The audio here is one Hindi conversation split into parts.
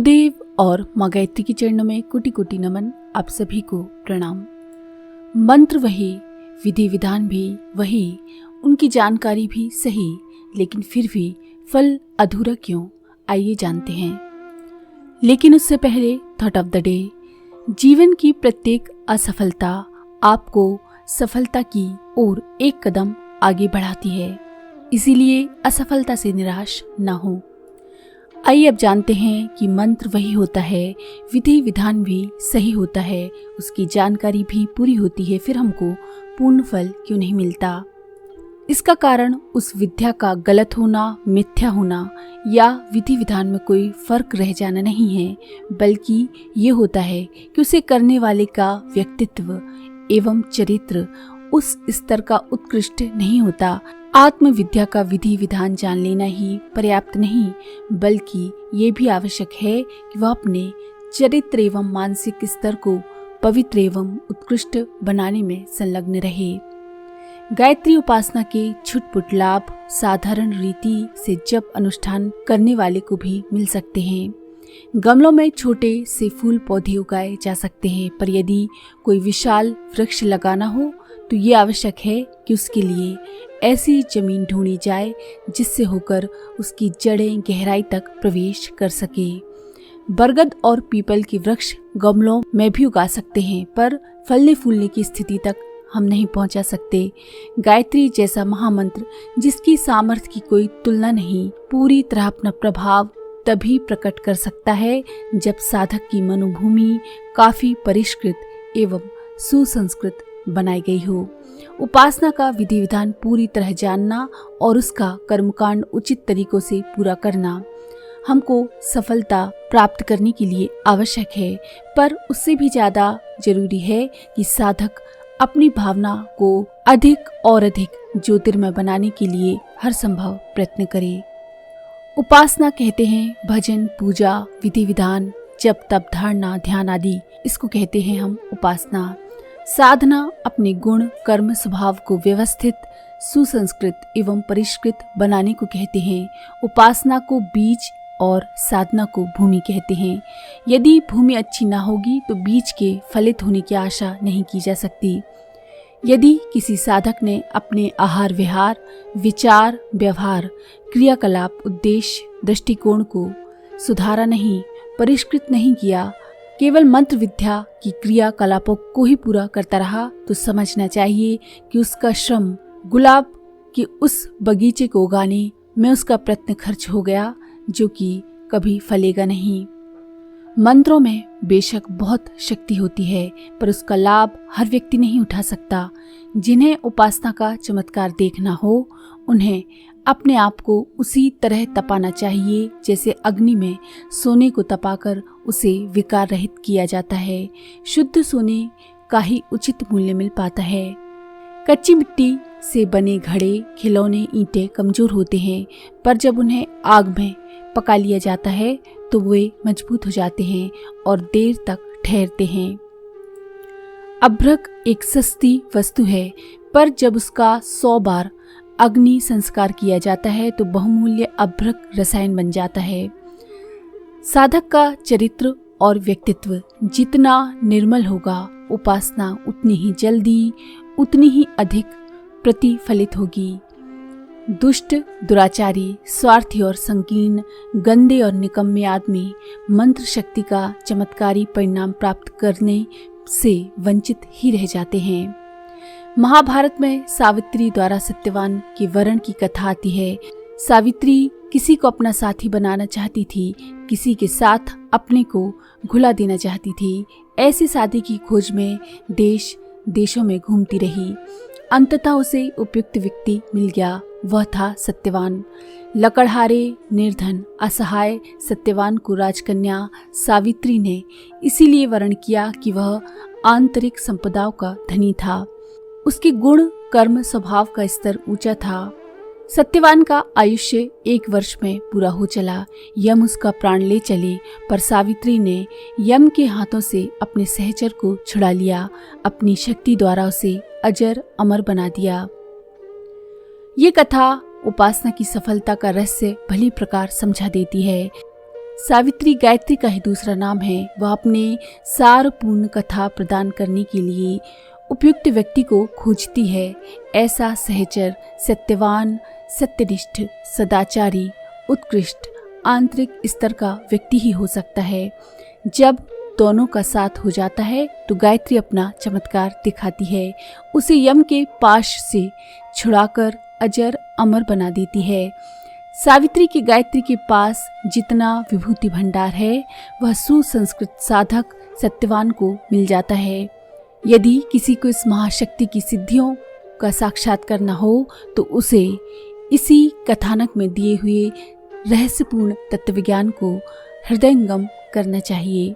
गुरुदेव और माँ गायत्री के चरणों में कोटि कोटि नमन। आप सभी को प्रणाम। मंत्र वही, विधि विधान भी वही, उनकी जानकारी भी सही, लेकिन फिर भी फल अधूरा क्यों, आइए जानते हैं। लेकिन उससे पहले थॉट ऑफ द डे। जीवन की प्रत्येक असफलता आपको सफलता की ओर एक कदम आगे बढ़ाती है, इसीलिए असफलता से निराश न हो। आइए अब जानते हैं कि मंत्र वही होता है, विधि विधान भी सही होता है, उसकी जानकारी भी पूरी होती है, फिर हमको पूर्ण फल क्यों नहीं मिलता। इसका कारण उस विद्या का गलत होना, मिथ्या होना या विधि विधान में कोई फर्क रह जाना नहीं है, बल्कि ये होता है कि उसे करने वाले का व्यक्तित्व एवं चरित्र उस स्तर का उत्कृष्ट नहीं होता। आत्मविद्या का विधि विधान जान लेना ही पर्याप्त नहीं, बल्कि ये भी आवश्यक है कि वह अपने चरित्र एवं मानसिक स्तर को पवित्र एवं उत्कृष्ट बनाने में संलग्न रहे। गायत्री उपासना के छुटपुट लाभ साधारण रीति से जप अनुष्ठान करने वाले को भी मिल सकते हैं। गमलों में छोटे से फूल पौधे उगाए जा सकते हैं, पर यदि कोई विशाल वृक्ष लगाना हो तो ये आवश्यक है कि उसके लिए ऐसी जमीन ढूंढी जाए जिससे होकर उसकी जड़ें गहराई तक प्रवेश कर सके। बरगद और पीपल के वृक्ष गमलों में भी उगा सकते हैं, पर फलने फूलने की स्थिति तक हम नहीं पहुंचा सकते। गायत्री जैसा महामंत्र जिसकी सामर्थ्य की कोई तुलना नहीं, पूरी तरह अपना प्रभाव तभी प्रकट कर सकता है जब साधक की मनोभूमि काफी परिष्कृत एवं सुसंस्कृत बनाई गई हो। उपासना का विधि विधान पूरी तरह जानना और उसका कर्मकांड उचित तरीकों से पूरा करना हमको सफलता प्राप्त करने के लिए आवश्यक है, पर उससे भी ज्यादा जरूरी है कि साधक अपनी भावना को अधिक और अधिक ज्योतिर्मय बनाने के लिए हर संभव प्रयत्न करे। उपासना कहते हैं भजन, पूजा, विधि विधान, जप तप, धारणा, ध्यान आदि, इसको कहते हैं हम उपासना। साधना अपने गुण, कर्म, स्वभाव को व्यवस्थित, सुसंस्कृत एवं परिष्कृत बनाने को कहते हैं। उपासना को बीज और साधना को भूमि कहते हैं। यदि भूमि अच्छी ना होगी तो बीज के फलित होने की आशा नहीं की जा सकती। यदि किसी साधक ने अपने आहार विहार, विचार, व्यवहार, क्रियाकलाप, उद्देश्य, दृष्टिकोण को सुधारा नहीं, परिष्कृत नहीं किया, केवल मंत्र विद्या की क्रियाकलापों को ही पूरा करता रहा, तो समझना चाहिए कि उसका श्रम गुलाब के उस बगीचे को उगाने में उसका प्रयत्न खर्च हो गया, जो कि कभी फलेगा नहीं। मंत्रों में बेशक बहुत शक्ति होती है, पर उसका लाभ हर व्यक्ति नहीं उठा सकता। जिन्हें उपासना का चमत्कार देखना हो, उन्हें अपने आप को उसी तरह तपाना चाहिए जैसे अग्नि में सोने को तपाकर उसे विकार रहित किया जाता है। शुद्ध सोने का ही उचित मूल्य मिल पाता है। कच्ची मिट्टी से बने घड़े, खिलौने, ईंटें कमजोर होते हैं, पर जब उन्हें आग में पका लिया जाता है तो वे मजबूत हो जाते हैं और देर तक ठहरते हैं। अभ्रक एक सस्ती वस्तु है, पर जब उसका 100 बार अग्नि संस्कार किया जाता है तो बहुमूल्य अभ्रक रसायन बन जाता है। साधक का चरित्र और व्यक्तित्व जितना निर्मल होगा, उपासना उतनी ही जल्दी, उतनी ही अधिक प्रतिफलित होगी। दुष्ट, दुराचारी, स्वार्थी और संकीर्ण, गंदे और निकम्मे आदमी मंत्र शक्ति का चमत्कारी परिणाम प्राप्त करने से वंचित ही रह जाते हैं। महाभारत में सावित्री द्वारा सत्यवान के वरण की कथा आती है। सावित्री किसी को अपना साथी बनाना चाहती थी, किसी के साथ अपने को घुला देना चाहती थी। ऐसे साथी की खोज में देश देशों में घूमती रही। अंततः उसे उपयुक्त व्यक्ति मिल गया, वह था सत्यवान। लकड़हारे, निर्धन, असहाय सत्यवान को राजकन्या सावित्री ने इसीलिए वर्ण किया कि वह आंतरिक संपदाओं का धनी था। उसके गुण, कर्म, स्वभाव का स्तर ऊंचा था। सत्यवान का आयुष्य 1 वर्ष में पूरा हो चला। यम उसका प्राण ले चले, पर सावित्री ने यम के हाथों से अपने सहचर को छुड़ा लिया, अपनी शक्ति द्वारा उसे अजर अमर बना दिया। ये कथा उपासना की सफलता का रहस्य भली प्रकार समझा देती है। सावित्री गायत्री का ही दूसरा नाम है। वह अपने सारपूर्ण कथा प्रदान करने के लिए उपयुक्त व्यक्ति को खोजती है। ऐसा सहचर, सत्यवान, सत्यनिष्ठ, सदाचारी, उत्कृष्ट आंतरिक स्तर का व्यक्ति ही हो सकता है। जब दोनों का साथ हो जाता है तो गायत्री अपना चमत्कार दिखाती है, उसे यम के पाश से छुड़ाकर अजर अमर बना देती है। सावित्री की गायत्री के पास जितना विभूति भंडार है वह सुसंस्कृत साधक सत्यवान को मिल जाता है। यदि किसी को इस महाशक्ति की सिद्धियों का साक्षात्कार न हो तो उसे इसी कथानक में दिए हुए रहस्यपूर्ण तत्वज्ञान को हृदयंगम करना चाहिए।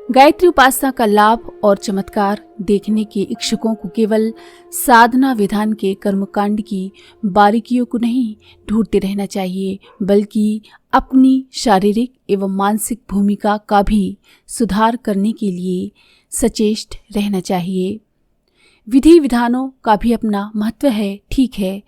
गायत्री उपासना का लाभ और चमत्कार देखने के इच्छुकों को केवल साधना विधान के कर्मकांड की बारीकियों को नहीं ढूंढते रहना चाहिए, बल्कि अपनी शारीरिक एवं मानसिक भूमिका का भी सुधार करने के लिए सचेष्ट रहना चाहिए। विधि विधानों का भी अपना महत्व है, ठीक है।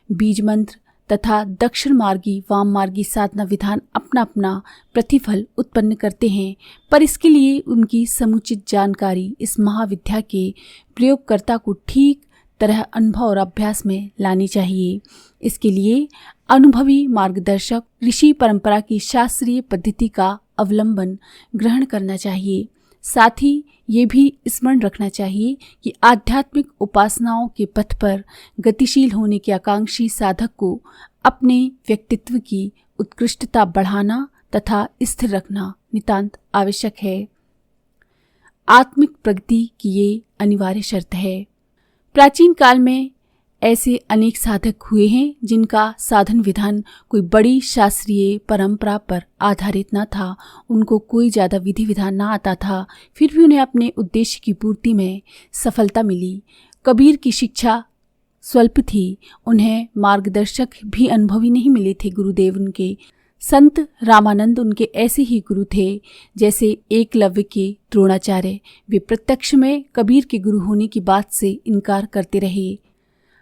बीज मंत्र तथा दक्षिण मार्गी वाम मार्गी साधना विधान अपना अपना प्रतिफल उत्पन्न करते हैं, पर इसके लिए उनकी समुचित जानकारी इस महाविद्या के प्रयोगकर्ता को ठीक तरह अनुभव और अभ्यास में लानी चाहिए। इसके लिए अनुभवी मार्गदर्शक ऋषि परंपरा की शास्त्रीय पद्धति का अवलंबन ग्रहण करना चाहिए। साथ ही ये भी स्मरण रखना चाहिए कि आध्यात्मिक उपासनाओं के पथ पर गतिशील होने के आकांक्षी साधक को अपने व्यक्तित्व की उत्कृष्टता बढ़ाना तथा स्थिर रखना नितांत आवश्यक है। आत्मिक प्रगति की ये अनिवार्य शर्त है। प्राचीन काल में ऐसे अनेक साधक हुए हैं जिनका साधन विधान कोई बड़ी शास्त्रीय परंपरा पर आधारित न था। उनको कोई ज़्यादा विधि विधान न आता था, फिर भी उन्हें अपने उद्देश्य की पूर्ति में सफलता मिली। कबीर की शिक्षा स्वल्प थी, उन्हें मार्गदर्शक भी अनुभवी नहीं मिले थे गुरुदेव उनके। संत रामानंद उनके ऐसे ही गुरु थे जैसे एकलव्य के द्रोणाचार्य। वे प्रत्यक्ष में कबीर के गुरु होने की बात से इनकार करते रहे।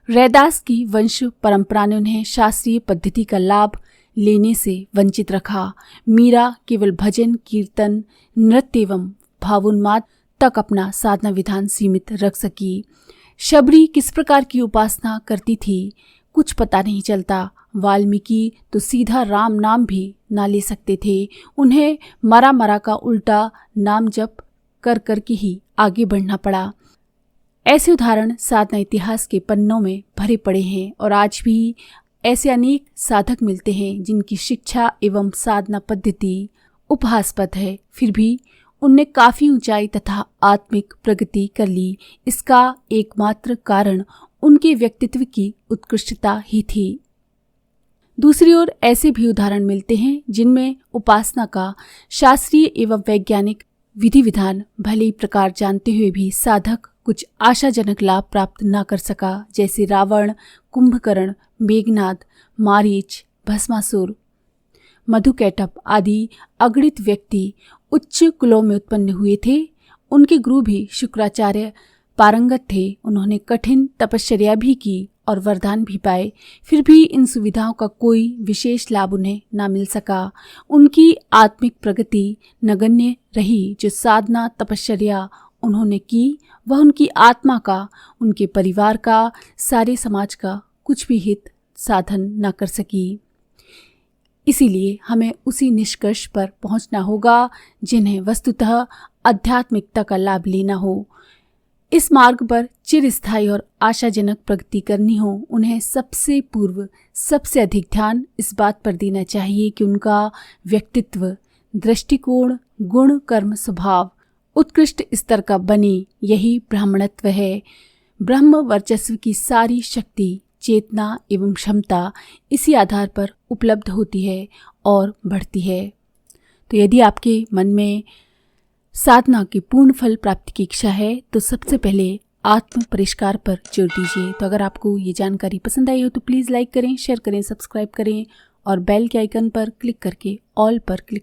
रैदास की वंश परंपरा ने उन्हें शास्त्रीय पद्धति का लाभ लेने से वंचित रखा। मीरा केवल भजन, कीर्तन, नृत्य एवं भावोन्माद तक अपना साधना विधान सीमित रख सकी। शबरी किस प्रकार की उपासना करती थी कुछ पता नहीं चलता। वाल्मीकि तो सीधा राम नाम भी ना ले सकते थे, उन्हें मरा मरा का उल्टा नाम जप कर कर के ही आगे बढ़ना पड़ा। ऐसे उदाहरण साधना इतिहास के पन्नों में भरे पड़े हैं और आज भी ऐसे अनेक साधक मिलते हैं जिनकी शिक्षा एवं साधना पद्धति उपहासास्पद है, फिर भी उनने काफी ऊंचाई तथा आत्मिक प्रगति कर ली। इसका एकमात्र कारण उनके व्यक्तित्व की उत्कृष्टता ही थी। दूसरी ओर ऐसे भी उदाहरण मिलते हैं जिनमें उपासना का शास्त्रीय एवं वैज्ञानिक विधि विधान भले ही प्रकार जानते हुए भी साधक कुछ आशाजनक लाभ प्राप्त न कर सका, जैसे रावण, कुंभकर्ण, मेघनाद, मारीच, भस्मासुर, मधुकैटभ आदि अगणित व्यक्ति उच्च कुलों में उत्पन्न हुए थे। उनके गुरु भी शुक्राचार्य पारंगत थे। उन्होंने कठिन तपश्चर्या भी की और वरदान भी पाए, फिर भी इन सुविधाओं का कोई विशेष लाभ उन्हें न मिल सका। उनकी आत्मिक प्रगति नगण्य रही। जो साधना तपश्चर्या उन्होंने की वह उनकी आत्मा का, उनके परिवार का, सारे समाज का कुछ भी हित साधन न कर सकी। इसीलिए हमें उसी निष्कर्ष पर पहुंचना होगा जिन्हें वस्तुतः आध्यात्मिकता का लाभ लेना हो। इस मार्ग पर चिरस्थायी और आशाजनक प्रगति करनी हो, उन्हें सबसे पूर्व सबसे अधिक ध्यान इस बात पर देना चाहिए कि उनका व्यक्तित्व, दृष्टिकोण, गुण, कर्म, स्वभाव उत्कृष्ट स्तर का बने। यही ब्राह्मणत्व है। ब्रह्म वर्चस्व की सारी शक्ति, चेतना एवं क्षमता इसी आधार पर उपलब्ध होती है और बढ़ती है। तो यदि आपके मन में साधना के पूर्ण फल प्राप्ति की इच्छा है तो सबसे पहले आत्म परिष्कार पर जोर दीजिए। तो अगर आपको ये जानकारी पसंद आई हो तो प्लीज़ लाइक करें, शेयर करें, सब्सक्राइब करें और बेल के आइकन पर क्लिक करके ऑल पर क्लिक